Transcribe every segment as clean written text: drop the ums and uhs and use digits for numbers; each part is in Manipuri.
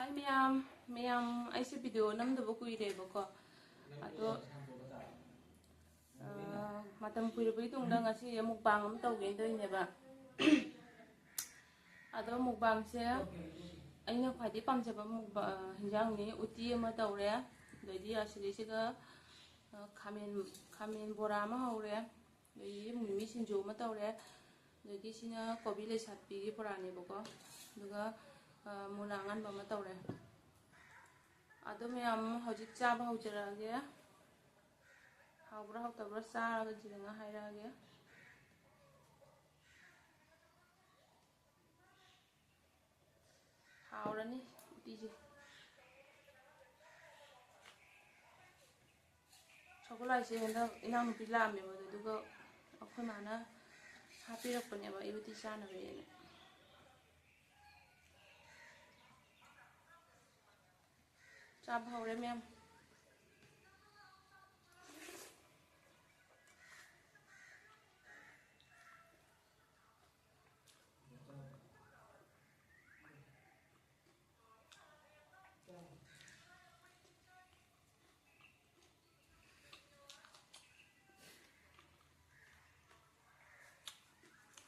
Ma'am, I see video namda ba kuire ba ko. Ato matam kuirabagi tungda ngasi mukbang am tawgen doine ba. Ato mukbang se aina khwadi pamjaba mukbang hinjang ni uti ama tawre doi asiri siga khamen bora ma hore doi mimi sinjo ma tawre doi sina kobi le satpi gi porani ba ko duga mulangan ba ma tawre. Ado ma'am hojik chaba hojirage hawbra hawtabra charaga jirenga hairage hawrani utije chocolate se henda inam pilame ba duga akhoi mana hapirakpane ba ibuti chana be chaba hawre ma'am.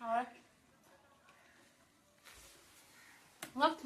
Alright. Ngốc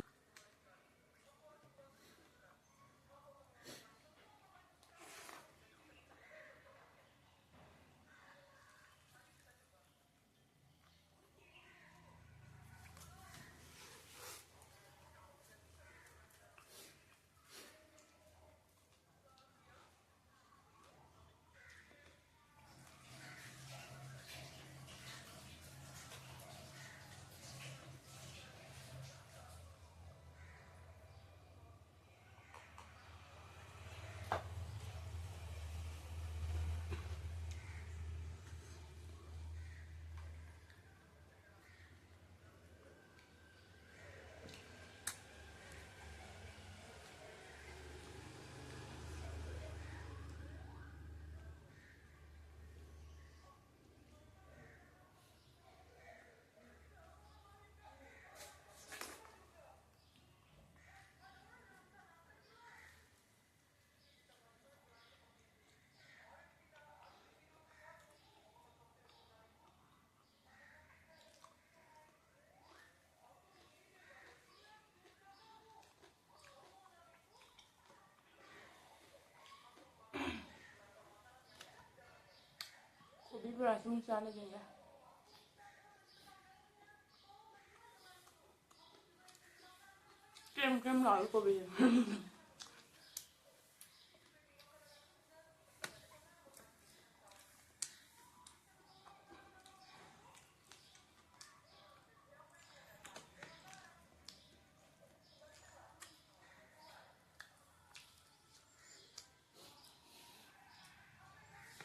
kobi bra sum chana jinga kem nói kobi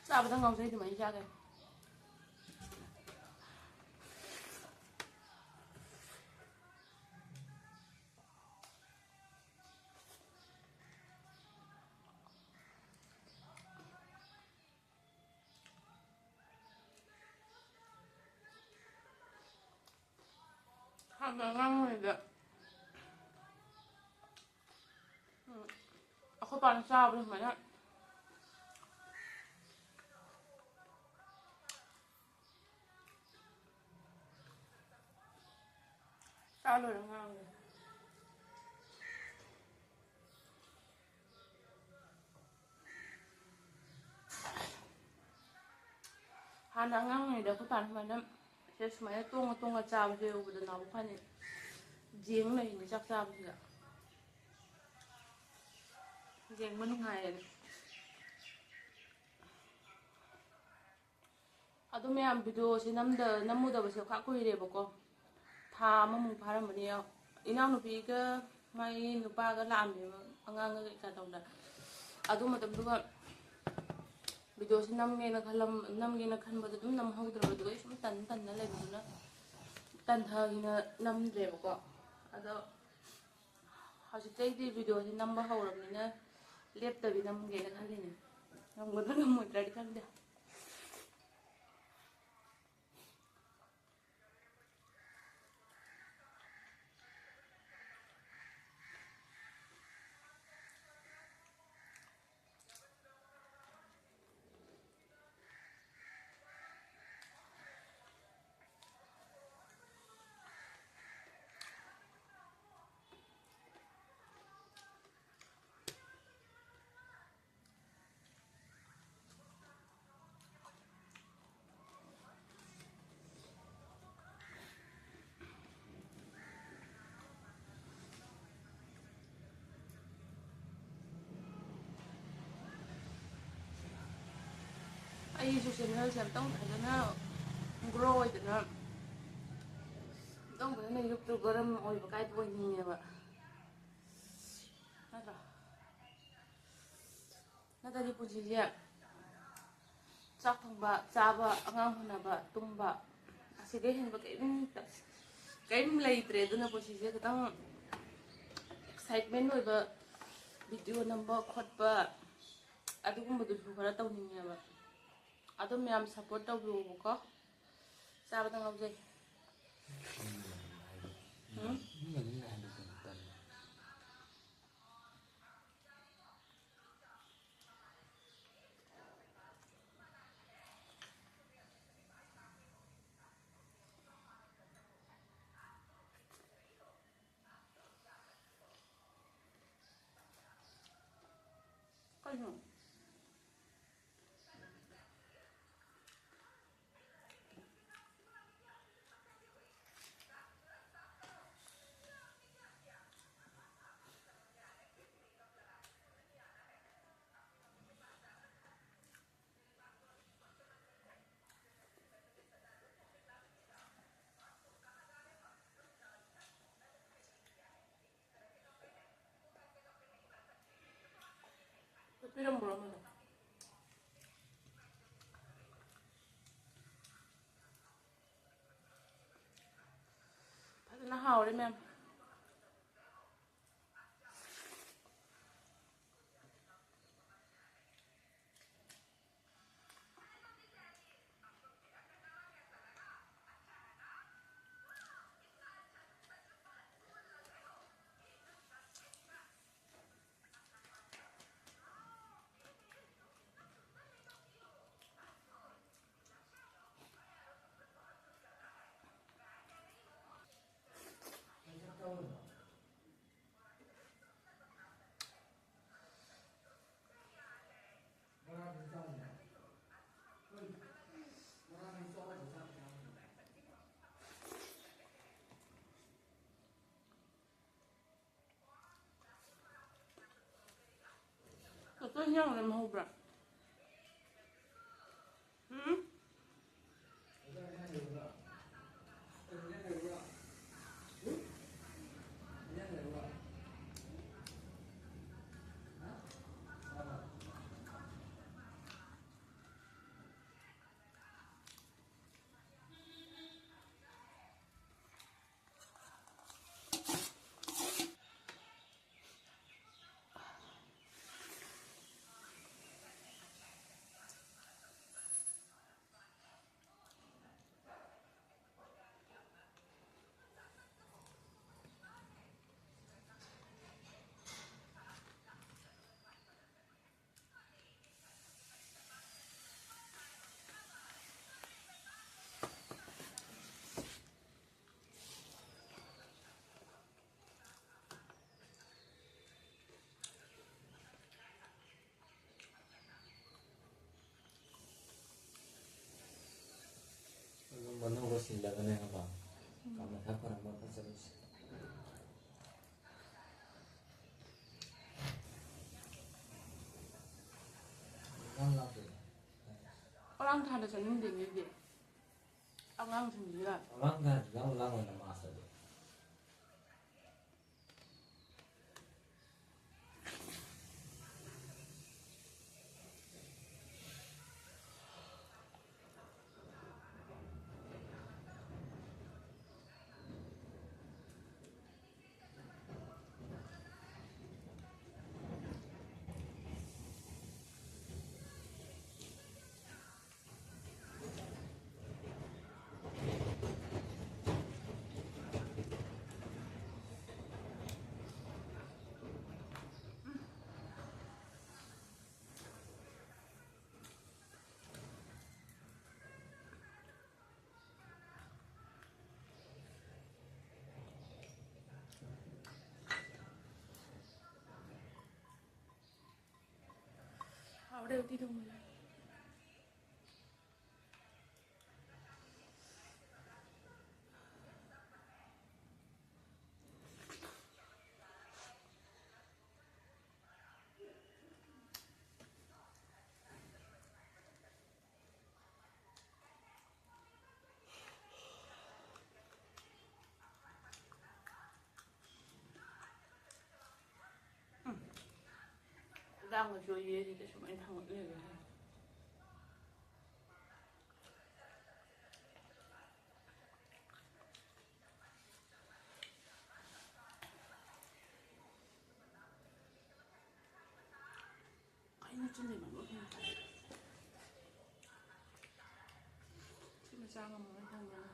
sao bắt ngầu dây thì mấy ra kìa hàng ngang này được không toàn sao được mấy ạ sao rồi ngang này hàng ngang này được không toàn mấy năm sẽ mấy tung chào rêu vừa nấu khoai này giếng này thì chắc sao gì ạ giếng vẫn ngày aduh ma'am video si namuda ba se kha kuire ba ko tha mamu pharamani inaw nupi ga mai nupa ga lambe angang ga ka tawda adu matam duga video si namge na khan ba dum nam hawdra ba duga sum tan na le buna tan tha ina nam dre ba ko ado hajik tai di video si namba hawramni na lep ta bi namge na khalini nam ga da mo tra di khande ꯑꯩꯁꯨ ꯆꯦꯅꯦꯜꯁꯦ ꯑꯝꯇꯪ ꯐꯖꯅ ꯒ꯭ꯔꯣ ꯑꯣꯏꯗꯅ ꯑꯝꯇꯪ ꯐꯖꯅ ꯌꯨꯇ꯭ꯌꯨꯕꯔ ꯑꯃ ꯑꯣꯏꯕ ꯀꯥꯏꯗ ꯑꯣꯏꯅꯤꯡꯉꯦꯕ ꯅꯠꯇ꯭ꯔꯥ ꯅꯠꯇ꯭ꯔꯗꯤ ꯄꯨꯟꯁꯤꯁꯦ ꯆꯥꯛ ꯊꯣꯡꯕ ꯆꯥꯕ ꯑꯉꯥꯡ ꯍꯣꯠꯅꯕ ꯇꯨꯝꯕ ꯑꯁꯤꯗꯩ ꯍꯦꯟꯕ ꯀꯔꯤꯝ ꯂꯩꯇ꯭ꯔꯦ ꯑꯗꯨꯅ ꯄꯨꯟꯁꯤꯁꯦ ꯈꯤꯇꯪ ꯑꯦꯛꯁꯥꯏꯠꯃꯦꯟ ꯑꯣꯏꯕ ꯚꯤꯗꯤꯑꯣ ꯅꯝꯕ ꯈꯣꯠꯄ ꯑꯗꯨꯒꯨꯝꯕꯗꯨꯁꯨ ꯈꯔ ꯇꯧꯅꯤꯡꯉꯦꯕ ꯑꯗꯨꯝ ꯃꯌꯥꯝ ꯁꯞꯄꯣꯔꯠ ꯇꯧꯕꯤꯌꯣꯕꯀꯣ ꯆꯥꯕꯗ ꯉꯥꯎꯖꯩ ꯀꯩꯅꯣ ꯄꯤꯔꯝꯕ꯭ꯔꯣ ꯑꯃꯗꯣ ꯐꯖꯅ ꯍꯥꯎꯔꯦ ꯃꯌꯥꯝ 어떤 향을 먹어보라. 응? Menunggu silahkan apa? Kamu apa nama terus? Orang thằng sẽ nhìn đến gì? Ông ăn thì gì à? Orang kan yang ulang nama asal. Họ đều đi đồng. ꯀꯥꯡꯒ ꯆꯣꯏꯌꯦ ꯁꯤꯗ ꯁꯨꯃꯥꯏꯅ ꯊꯥꯡꯒꯠꯂꯦꯕ ꯑꯩꯅ ꯆꯤꯟꯗꯩ ꯃꯔꯣꯜ ꯑꯃ ꯁꯤ ꯃꯆꯥ ꯉꯝꯃꯣꯏ ꯊꯝꯒꯅꯤ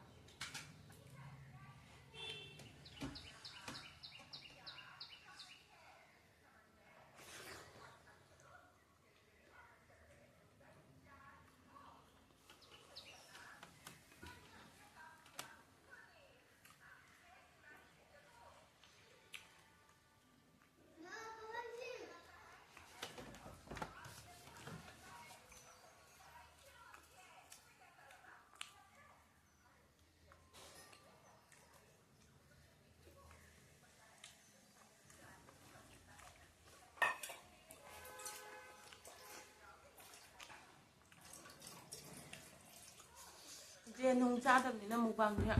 ꯌꯦꯟ ꯅꯨꯡ ꯆꯥꯗꯕꯅꯤꯅ ꯃꯨꯛꯕꯥꯡꯁꯦ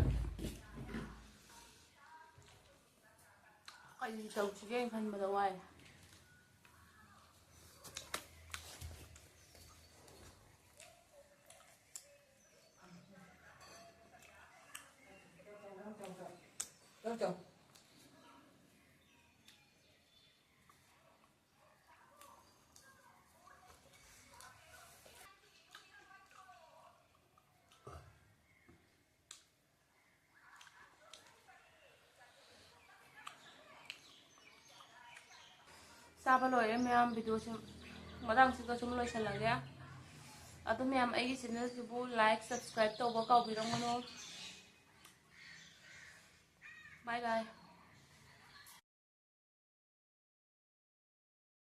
ꯀꯔꯤ ꯇꯧꯁꯤꯒꯦ ꯈꯟꯕꯗ ꯋꯥꯏ ꯆꯪ ꯆꯥꯕ ꯂꯣꯏꯔꯦ ꯃꯌꯥꯝ ꯚꯤꯗꯤꯑꯣꯁꯤ ꯃꯇꯥꯡꯁꯤꯒ ꯁꯨꯝ ꯂꯣꯏꯁꯤꯜꯂꯒꯦ ꯑꯗꯨ ꯃꯌꯥꯝ ꯑꯩꯒꯤ ꯆꯦꯅꯦꯜꯁꯤꯕꯨ ꯂꯥꯏꯛ ꯁꯕꯁꯀ꯭ꯔꯥꯏꯕ ꯇꯧꯕ ꯀꯥꯎꯕꯤꯔꯝꯒꯅꯨ ꯕꯥꯏ ꯕꯥꯏ